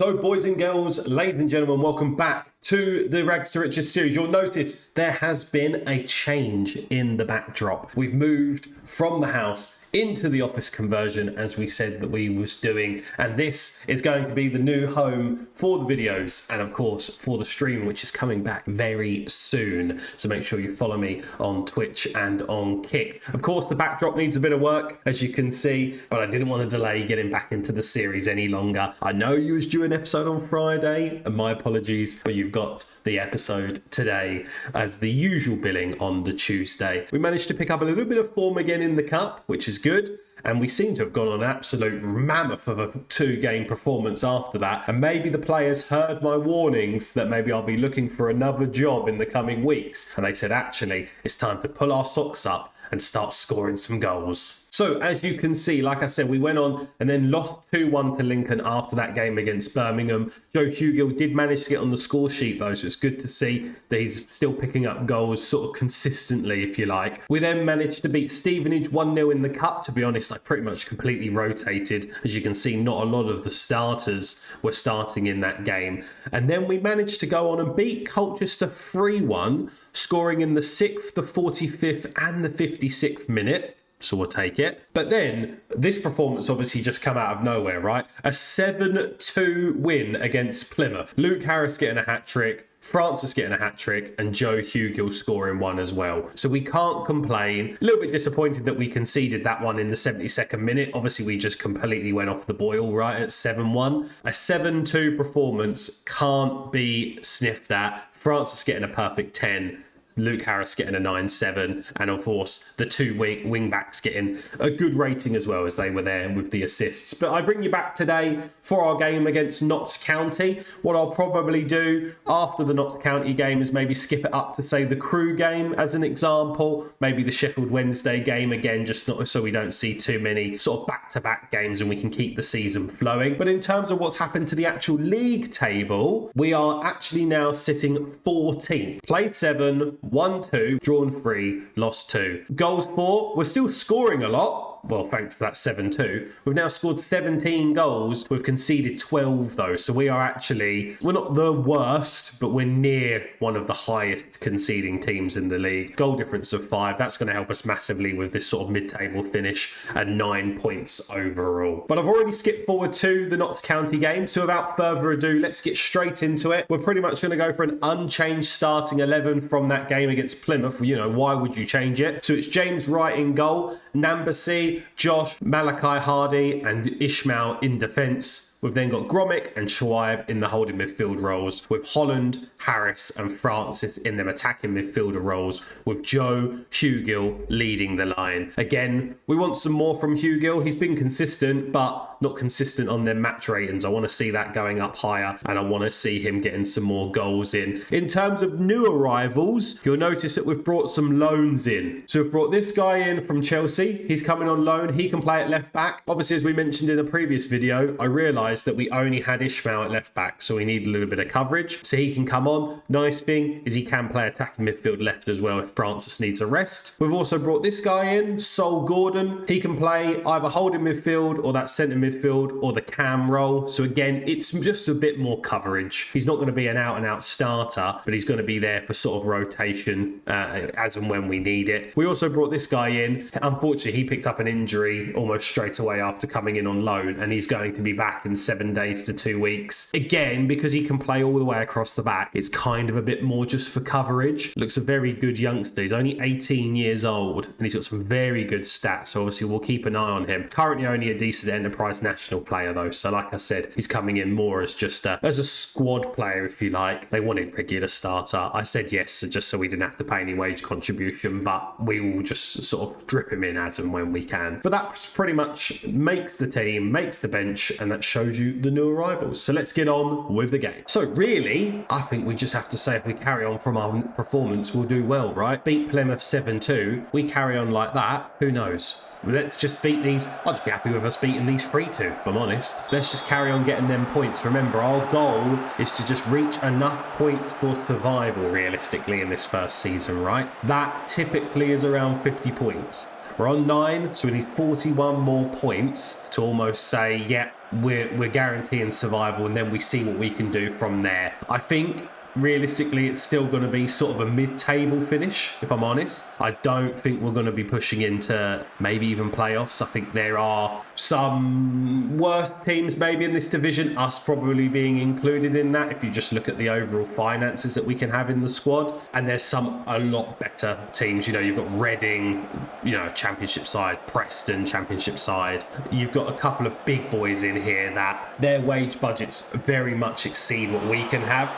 So boys and girls, ladies and gentlemen, welcome back to the Ragstoriches series. You'll notice there has been a change in the backdrop. We've moved from the house into the office conversion as we said that we was doing, and this is going to be the new home for the videos and of course for the stream, which is coming back very soon. So make sure you follow me on Twitch and on Kick. Of course the backdrop needs a bit of work, as you can see, but I didn't want to delay getting back into the series any longer. I know you was due an episode on Friday, and my apologies, but you've got the episode today as the usual billing on the Tuesday. We managed to pick up a little bit of form again in the cup, which is good, and we seem to have gone on an absolute mammoth of a 2-game performance after that, and maybe the players heard my warnings that maybe I'll be looking for another job in the coming weeks, and they said actually it's time to pull our socks up and start scoring some goals. So as you can see, like I said, we went on and then lost 2-1 to Lincoln after that game against Birmingham. Joe Hugill did manage to get on the score sheet though, so it's good to see that he's still picking up goals sort of consistently, if you like. We then managed to beat Stevenage 1-0 in the cup. To be honest, I pretty much completely rotated. As you can see, not a lot of the starters were starting in that game. And then we managed to go on and beat Colchester 3-1, scoring in the 6th, the 45th and the 56th minute. So we'll take it. But then this performance obviously just come out of nowhere, right? A 7-2 win against Plymouth. Luke Harris getting a hat-trick, Francis getting a hat-trick, and Joe Hugill scoring one as well. So we can't complain. A little bit disappointed that we conceded that one in the 72nd minute. Obviously, we just completely went off the boil, right, at 7-1. A 7-2 performance can't be sniffed at. Francis getting a perfect 10. Luke Harris getting a 9-7, and of course the two wing backs getting a good rating as well, as they were there with the assists. But I bring you back today for our game against Notts County. What I'll probably do after the Notts County game is maybe skip it up to say the Crew game as an example, maybe the Sheffield Wednesday game again, just not so we don't see too many sort of back-to-back games and we can keep the season flowing. But in terms of what's happened to the actual league table, we are actually now sitting 14th. Played 7, won 2, drawn 3, lost 2. Goals for, we're still scoring a lot. Well, thanks to that 7-2. We've now scored 17 goals. We've conceded 12 though. So we are actually, we're not the worst, but we're near one of the highest conceding teams in the league. Goal difference of 5. That's going to help us massively with this sort of mid-table finish, and 9 points overall. But I've already skipped forward to the Notts County game. So without further ado, let's get straight into it. We're pretty much going to go for an unchanged starting 11 from that game against Plymouth. You know, why would you change it? So it's James Wright in goal, Nambasi, Josh, Malachi Hardy and Ishmael in defence. We've then got Gromick and Schweib in the holding midfield roles, with Holland, Harris and Francis in them attacking midfielder roles, with Joe Hugill leading the line. Again, we want some more from Hugill. He's been consistent, but not consistent on their match ratings. I want to see that going up higher, and I want to see him getting some more goals in. In terms of new arrivals, you'll notice that we've brought some loans in. So we've brought this guy in from Chelsea. He's coming on loan. He can play at left back. Obviously, as we mentioned in a previous video, I realised that we only had Ishmael at left back, so we need a little bit of coverage. So he can come on. Nice thing is he can play attacking midfield left as well if Francis needs a rest. We've also brought this guy in, Sol Gordon. He can play either holding midfield or that centre midfield or the cam role. So again, it's just a bit more coverage. He's not going to be an out-and-out starter, but he's going to be there for sort of rotation as and when we need it. We also brought this guy in. Unfortunately, he picked up an injury almost straight away after coming in on loan, and he's going to be back in 7 days to 2 weeks. Again, because he can play all the way across the back, it's kind of a bit more just for coverage. Looks a very good youngster. He's only 18 years old and he's got some very good stats. So obviously we'll keep an eye on him. Currently only a decent enterprise national player though. So like I said, he's coming in more as just as a squad player, if you like. They wanted regular starter. I said yes, just so we didn't have to pay any wage contribution, but we will just sort of drip him in as and when we can. But that pretty much makes the team, makes the bench, and that shows you the new arrivals. So let's get on with the game. So really, I think we just have to say if we carry on from our performance, we'll do well, right? Beat Plymouth 7-2. We carry on like that, who knows? Let's just beat these. I'll just be happy with us beating these 3-2, if I'm honest. Let's just carry on getting them points. Remember, our goal is to just reach enough points for survival, realistically, in this first season, right? That typically is around 50 points. We're on 9, so we need 41 more points to almost say, yeah, we're guaranteeing survival, and then we see what we can do from there. I think realistically it's still going to be sort of a mid-table finish, if I'm honest. I don't think we're going to be pushing into maybe even playoffs. I think there are some worse teams maybe in this division, us probably being included in that if you just look at the overall finances that we can have in the squad. And there's some a lot better teams. You know, you've got Reading, you know, championship side, Preston, championship side. You've got a couple of big boys in here that their wage budgets very much exceed what we can have.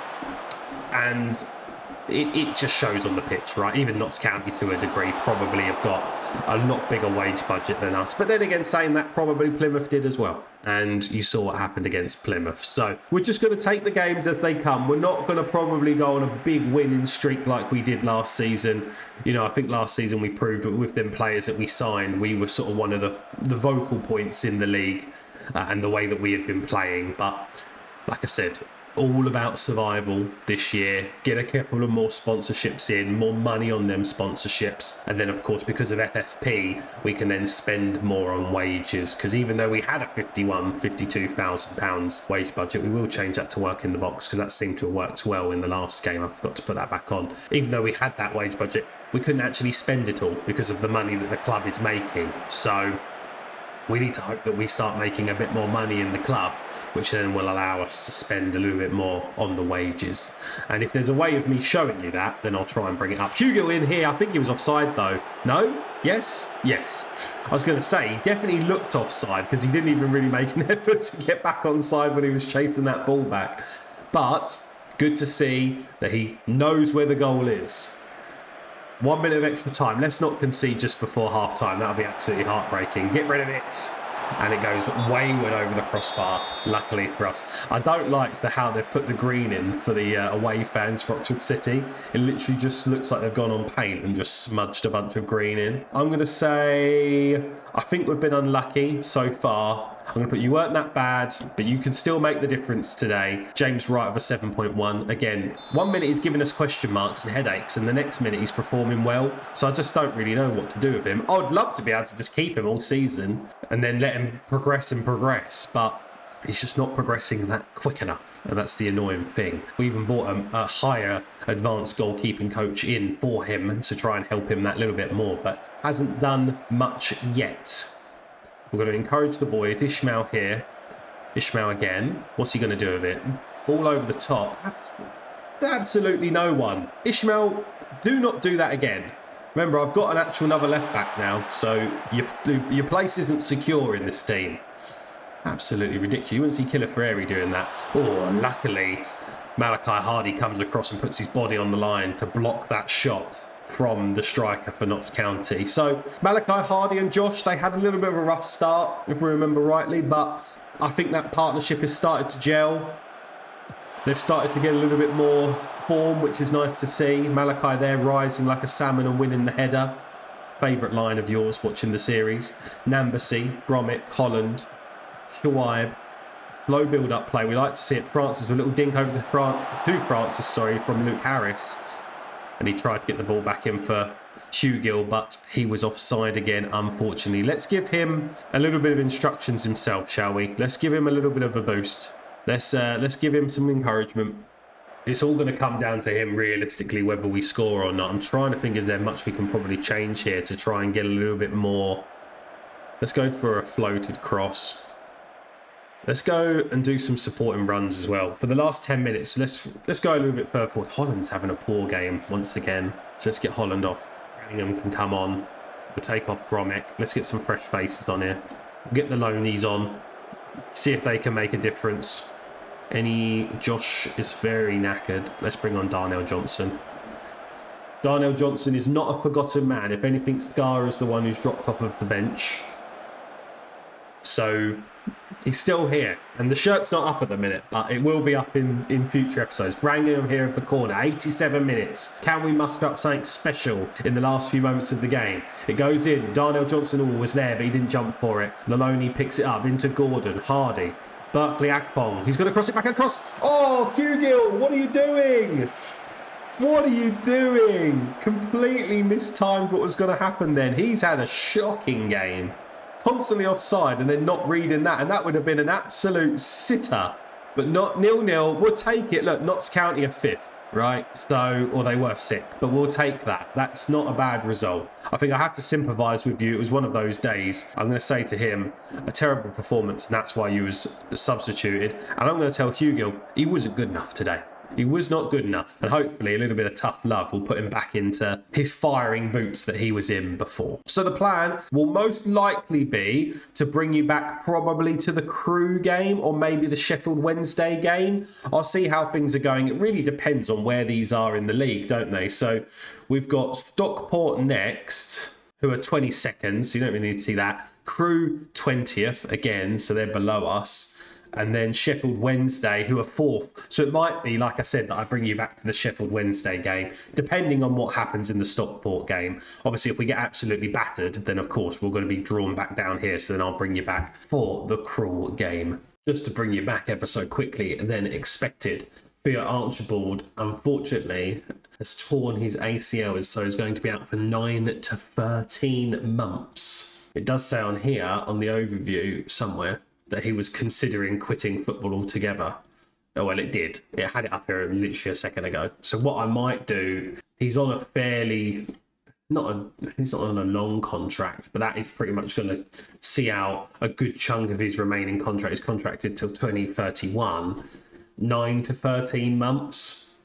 And it just shows on the pitch, right? Even Notts County, to a degree, probably have got a lot bigger wage budget than us. But then again, saying that, probably Plymouth did as well. And you saw what happened against Plymouth. So we're just going to take the games as they come. We're not going to probably go on a big winning streak like we did last season. You know, I think last season we proved that with them players that we signed, we were sort of one of the vocal points in the league and the way that we had been playing. But like I said, all about survival this year. Get a couple of more sponsorships in, more money on them sponsorships, and then of course because of FFP we can then spend more on wages, because even though we had a £52,000 wage budget, we will change that to work in the box, because that seemed to have worked well in the last game. I forgot to put that back on. Even though we had that wage budget, we couldn't actually spend it all because of the money that the club is making. So we need to hope that we start making a bit more money in the club, which then will allow us to spend a little bit more on the wages. And if there's a way of me showing you that, then I'll try and bring it up. Hugo in here, I think he was offside though. No? Yes? Yes. I was going to say, he definitely looked offside because he didn't even really make an effort to get back on side when he was chasing that ball back. But good to see that he knows where the goal is. 1 minute of extra time. Let's not concede just before half time. That'll be absolutely heartbreaking. Get rid of it. And it goes wayward over the crossbar, luckily for us. I don't like how they've put the green in for the away fans for Oxford City. It literally just looks like they've gone on paint and just smudged a bunch of green in. I'm going to say, I think we've been unlucky so far. I'm going to put you weren't that bad, but you can still make the difference today. James Wright of a 7.1. Again, 1 minute he's giving us question marks and headaches, and the next minute he's performing well. So I just don't really know what to do with him. I would love to be able to just keep him all season and then let him progress and progress, but he's just not progressing that quick enough. And that's the annoying thing. We even bought a higher advanced goalkeeping coach in for him to try and help him that little bit more, but hasn't done much yet. We're going to encourage the boys. Ishmael here. Ishmael again. What's he going to do with it? Ball over the top. Absolutely no one. Ishmael, do not do that again. Remember, I've got an actual another left back now, so your place isn't secure in this team. Absolutely ridiculous. You wouldn't see Killer Ferreri doing that. Oh, luckily, Malachi Hardy comes across and puts his body on the line to block that shot from the striker for Notts County. So Malachi Hardy and Josh, they had a little bit of a rough start, if we remember rightly, but I think that partnership has started to gel. They've started to get a little bit more form, which is nice to see. Malachi there rising like a salmon and winning the header. Favourite line of yours watching the series. Nambasi, Gromit, Holland, Schweib. Slow build-up play. We like to see it. Francis with a little dink over to Francis, from Luke Harris. And he tried to get the ball back in for Hugill, but he was offside again, unfortunately. Let's give him a little bit of instructions himself, shall we? Let's give him a little bit of a boost. Let's give him some encouragement. It's all going to come down to him, realistically, whether we score or not. I'm trying to think, is there much we can probably change here to try and get a little bit more. Let's go for a floated cross. Let's go and do some supporting runs as well. For the last 10 minutes, let's go a little bit further forward. Holland's having a poor game once again. So let's get Holland off. Branningham can come on. We'll take off Gromek. Let's get some fresh faces on here. We'll get the loanies on. See if they can make a difference. Josh is very knackered. Let's bring on Darnell Johnson. Darnell Johnson is not a forgotten man. If anything, Scar is the one who's dropped off of the bench. So he's still here, and the shirt's not up at the minute, but it will be up in future episodes. Branningham here at the corner, 87 minutes. Can we muster up something special in the last few moments of the game? It goes in. Darnell Johnson was there, but he didn't jump for it. Maloney picks it up into Gordon. Hardy. Berkeley Akpong. He's going to cross it back across. Oh, Hugill, what are you doing? What are you doing? Completely mistimed what was going to happen then. He's had a shocking game. Constantly offside and then not reading that. And that would have been an absolute sitter. But not 0-0. We'll take it. Look, Notts County are 5th, right? So, or they were 6th. But we'll take that. That's not a bad result. I think I have to sympathise with you. It was one of those days. I'm going to say to him, a terrible performance. And that's why you was substituted. And I'm going to tell Hugill, he wasn't good enough today. He was not good enough. And hopefully a little bit of tough love will put him back into his firing boots that he was in before. So the plan will most likely be to bring you back probably to the Crew game or maybe the Sheffield Wednesday game. I'll see how things are going. It really depends on where these are in the league, don't they? So we've got Stockport next, who are 22nd. So you don't really need to see that. Crew 20th again. So they're below us. And then Sheffield Wednesday, who are 4th. So it might be, like I said, that I bring you back to the Sheffield Wednesday game, depending on what happens in the Stockport game. Obviously, if we get absolutely battered, then of course we're going to be drawn back down here. So then I'll bring you back for the Cruel game. Just to bring you back ever so quickly and then expected. Theo Archibald, unfortunately, has torn his ACL, so he's going to be out for 9 to 13 months. It does say on here, on the overview somewhere, that he was considering quitting football altogether. Oh, well, it did. It had it up here literally a second ago. So what I might do, he's on a fairly, he's not on a long contract, but that is pretty much going to see out a good chunk of his remaining contract. He's contracted till 2031, 9 to 13 months,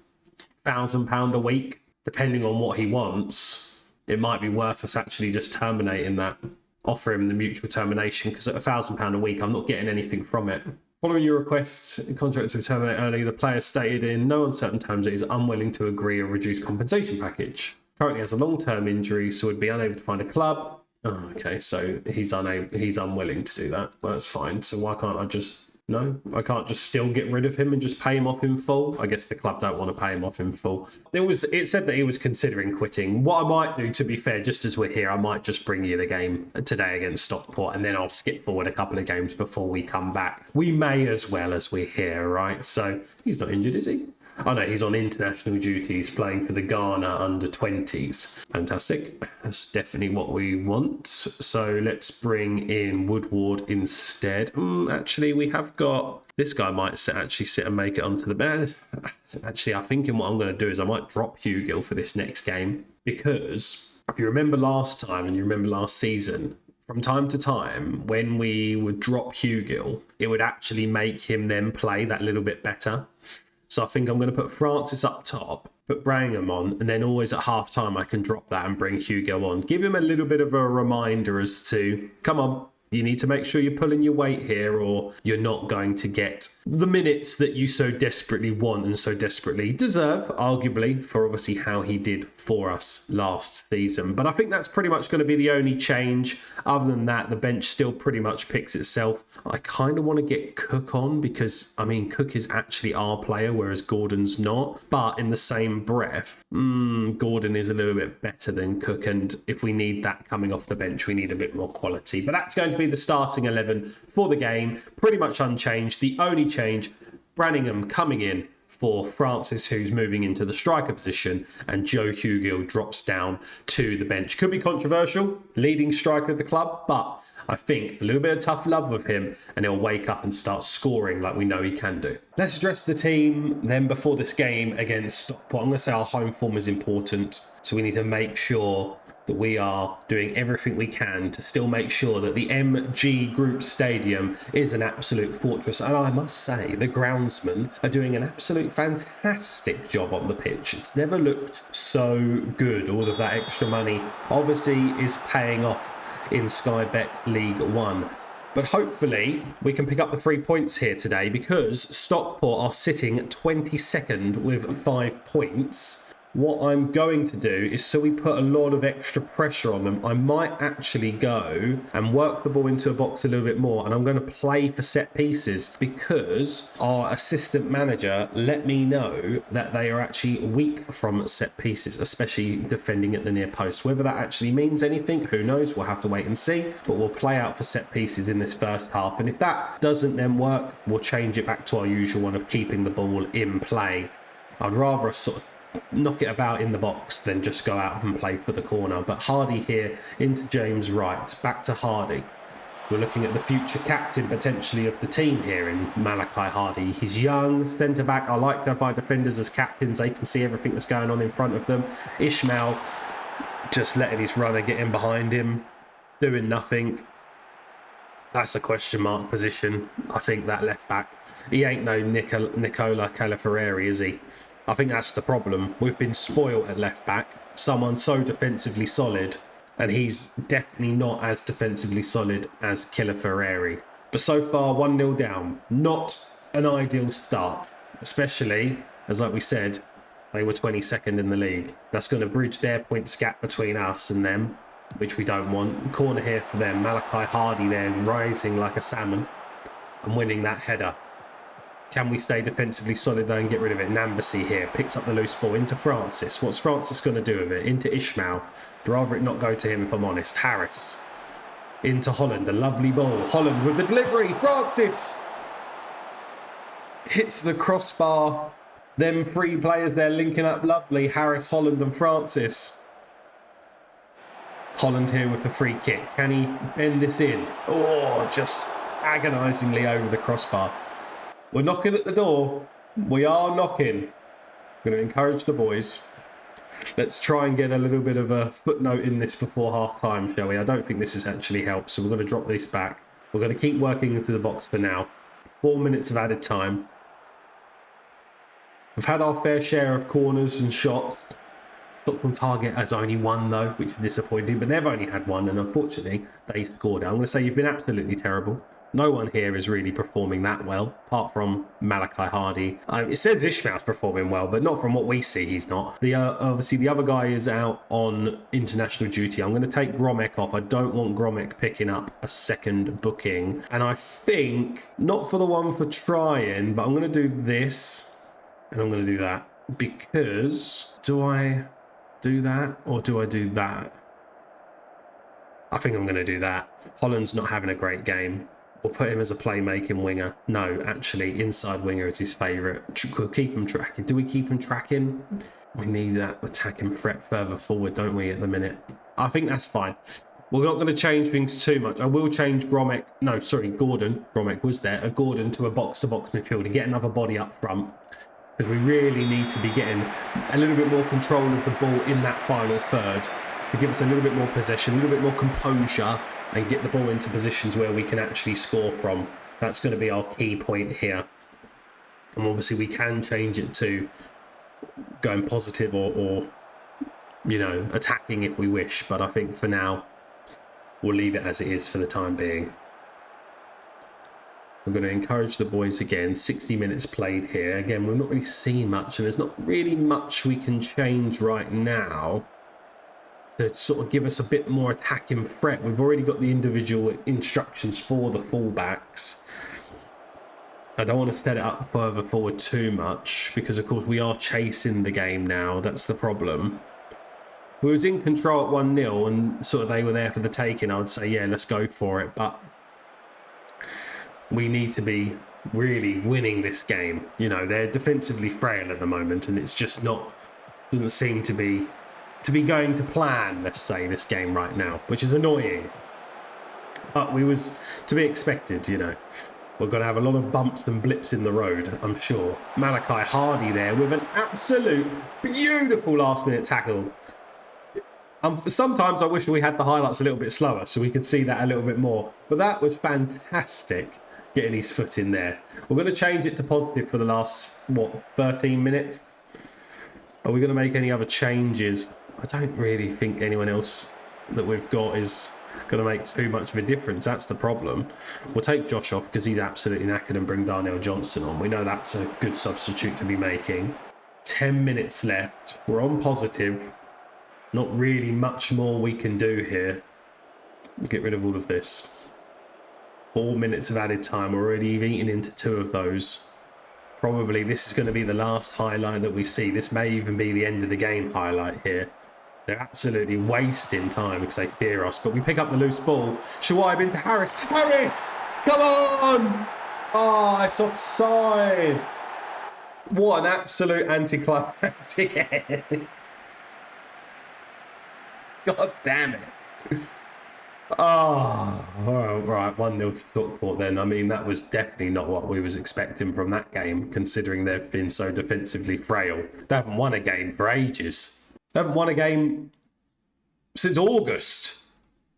£1,000 a week, depending on what he wants. It might be worth us actually just terminating that. Offer him the mutual termination, because at £1,000 a week, I'm not getting anything from it. Following your request, contract to terminate early, the player stated in no uncertain terms that he's unwilling to agree a reduced compensation package. Currently has a long-term injury, so would be unable to find a club. Oh, okay, so he's unwilling to do that. Well, that's fine. So why can't I just... No, I can't just still get rid of him and just pay him off in full. I guess the club don't want to pay him off in full. It said that he was considering quitting. What I might do, to be fair, just as we're here, I might just bring you the game today against Stockport, and then I'll skip forward a couple of games before we come back. We may as well as we're here, right? So he's not injured, is he? Oh no, he's on international duties playing for the Ghana under-20s. Fantastic. That's definitely what we want. So let's bring in Woodward instead. Actually, we have got... This guy might actually sit and make it onto the bed. Actually, I'm thinking what I'm going to do is I might drop Hugill for this next game. Because if you remember last time and you remember last season... From time to time, when we would drop Hugill, it would actually make him then play that little bit better. So I think I'm going to put Francis up top, put Brangham on, and then always at half time I can drop that and bring Hugo on. Give him a little bit of a reminder as to, come on, you need to make sure you're pulling your weight here or you're not going to get the minutes that you so desperately want and so desperately deserve, arguably, for obviously how he did for us last season. But I think that's pretty much going to be the only change. Other than that, the bench still pretty much picks itself. I kind of want to get Cook on because, I mean, Cook is actually our player, whereas Gordon's not. But in the same breath, Gordon is a little bit better than Cook. And if we need that coming off the bench, we need a bit more quality. But that's going to be the starting 11 for the game. Pretty much unchanged. The only change, Branningham coming in for Francis, who's moving into the striker position, and Joe Hugill drops down to the bench. Could be controversial, leading striker of the club, but I think a little bit of tough love with him and he'll wake up and start scoring like we know he can do. Let's address the team then before this game against Stockport. I'm going to say our home form is important, so we need to make sure that we are doing everything we can to still make sure that the MG Group Stadium is an absolute fortress. And I must say, the groundsmen are doing an absolute fantastic job on the pitch. It's never looked so good. All of that extra money obviously is paying off in Sky Bet League One. But hopefully we can pick up the 3 points here today because Stockport are sitting 22nd with 5 points. What I'm going to do is, so we put a lot of extra pressure on them, I might actually go and work the ball into a box a little bit more, and I'm going to play for set pieces because our assistant manager let me know that they are actually weak from set pieces, especially defending at the near post. Whether that actually means anything, who knows? We'll have to wait and see, but we'll play out for set pieces in this first half, and if that doesn't then work, we'll change it back to our usual one of keeping the ball in play. I'd rather us sort of knock it about in the box than just go out and play for the corner. But Hardy here into James Wright, back to Hardy. We're looking at the future captain potentially of the team here in Malachi Hardy. He's young, centre-back. I like to have my defenders as captains. They can see everything that's going on in front of them. Ishmael just letting his runner get in behind him, doing nothing. That's a question mark position. I think that left back. He ain't no Nicola Calafieri, is he? I think that's the problem. We've been spoiled at left back. Someone so defensively solid, and he's definitely not as defensively solid as Calafieri. But so far, 1-0 down. Not an ideal start, especially, as like we said, they were 22nd in the league. That's going to bridge their points gap between us and them, which we don't want. Corner here for them. Malachi Hardy there, rising like a salmon and winning that header. Can we stay defensively solid though and get rid of it? Nambasi here picks up the loose ball into Francis. What's Francis going to do with it? Into Ishmael. I'd rather it not go to him if I'm honest. Harris into Holland. A lovely ball. Holland with the delivery. Francis hits the crossbar. Them three players there linking up lovely. Harris, Holland and Francis. Holland here with the free kick. Can he bend this in? Oh, just agonisingly over the crossbar. We're knocking at the door. We are knocking. I'm going to encourage the boys. Let's try and get a little bit of a footnote in this before half time, shall we? I don't think this has actually helped, so we're going to drop this back. We're going to keep working into the box for now. 4 minutes of added time. We've had our fair share of corners and shots. Shots on target has only one though, which is disappointing, but they've only had one, and unfortunately they scored it. I'm going to say you've been absolutely terrible. No one here is really performing that well, apart from Malachi Hardy. It says Ishmael's performing well, but not from what we see, he's not. Obviously, the other guy is out on international duty. I'm going to take Gromek off. I don't want Gromek picking up a second booking. And I think, not for the one for trying, but I'm going to do this, and I'm going to do that. Because, do I do that, or do I do that? I think I'm going to do that. Holland's not having a great game. We'll put him as a playmaking winger. No, actually, inside winger is his favourite. We'll keep him tracking. Do we keep him tracking? We need that attacking threat further forward, don't we, at the minute? I think that's fine. We're not going to change things too much. I will change Gromek. No, sorry, Gordon. Gromek was there. A Gordon to a box-to-box midfielder. Get another body up front. Because we really need to be getting a little bit more control of the ball in that final third. To give us a little bit more possession, a little bit more composure, and get the ball into positions where we can actually score from. That's going to be our key point here. And obviously we can change it to going positive or you know, attacking if we wish. But I think for now, we'll leave it as it is for the time being. We're going to encourage the boys again. 60 minutes played here. Again, we've not really seen much, and there's not really much we can change right now to sort of give us a bit more attacking threat. We've already got the individual instructions for the fullbacks. I don't want to set it up further forward too much because, of course, we are chasing the game now. That's the problem. If we was in control at 1-0 and sort of they were there for the taking, I would say, yeah, let's go for it. But we need to be really winning this game. You know, they're defensively frail at the moment, and it's just not, doesn't seem to be going to plan, let's say, this game right now, which is annoying. But we was to be expected, you know. We're going to have a lot of bumps and blips in the road, I'm sure. Malachi Hardy there with an absolute beautiful last-minute tackle. Sometimes I wish we had the highlights a little bit slower so we could see that a little bit more. But that was fantastic, getting his foot in there. We're going to change it to positive for the last, 13 minutes? Are we going to make any other changes? I don't really think anyone else that we've got is going to make too much of a difference. That's the problem. We'll take Josh off because he's absolutely knackered and bring Darnell Johnson on. We know that's a good substitute to be making. 10 minutes left. We're on positive. Not really much more we can do here. We'll get rid of all of this. 4 minutes of added time. We're already eating into 2 of those. Probably this is going to be the last highlight that we see. This may even be the end of the game highlight here. They're absolutely wasting time because they fear us. But we pick up the loose ball. Shawaib into Harris. Harris! Come on! Oh, it's offside. What an absolute anticlimactic end. God damn it. Oh, well, right, 1-0 to Stockport then. I mean, that was definitely not what we was expecting from that game, considering they've been so defensively frail. They haven't won a game for ages. They haven't won a game since August.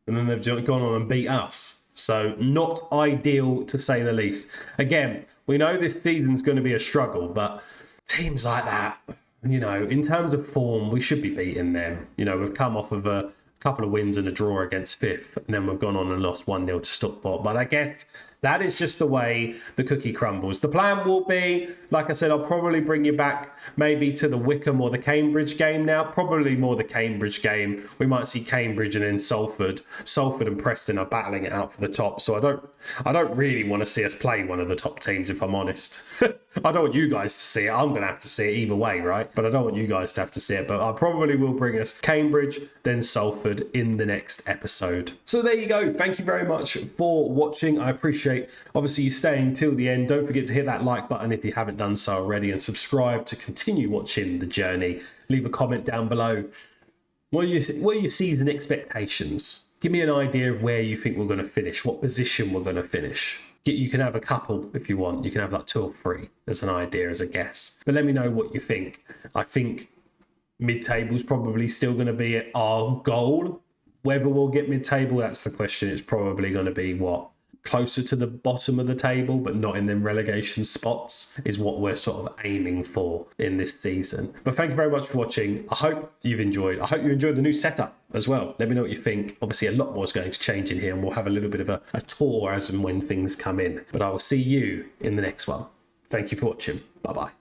And then they've gone on and beat us. So not ideal, to say the least. Again, we know this season's going to be a struggle, but teams like that, you know, in terms of form, we should be beating them. You know, we've come off of a couple of wins and a draw against Fifth, and then we've gone on and lost 1-0 to Stockport. But I guess that is just the way the cookie crumbles. The plan will be, like I said, I'll probably bring you back maybe to the Wickham or the Cambridge game now. Probably more the Cambridge game. We might see Cambridge and then Salford. Salford and Preston are battling it out for the top. So I don't really want to see us play one of the top teams, if I'm honest. I don't want you guys to see it. I'm going to have to see it either way, right? But I don't want you guys to have to see it. But I probably will bring us Cambridge, then Salford in the next episode. So there you go. Thank you very much for watching. I appreciate, obviously, you staying till the end. Don't forget to hit that like button if you haven't done so already, and subscribe to continue watching the journey. Leave a comment down below. What are your season expectations? Give me an idea of where you think we're going to finish, what position we're going to finish. You can have a couple if you want. You can have like 2 or 3 as an idea, as a guess. But let me know what you think. I think mid-table's probably still going to be our goal. Whether we'll get mid-table, that's the question. It's probably going to be what? Closer to the bottom of the table, but not in them relegation spots, is what we're sort of aiming for in this season. But thank you very much for watching. I hope you've enjoyed. I hope you enjoyed the new setup as well. Let me know what you think. Obviously, a lot more is going to change in here, and we'll have a little bit of a tour as and when things come in. But I will see you in the next one. Thank you for watching. Bye-bye.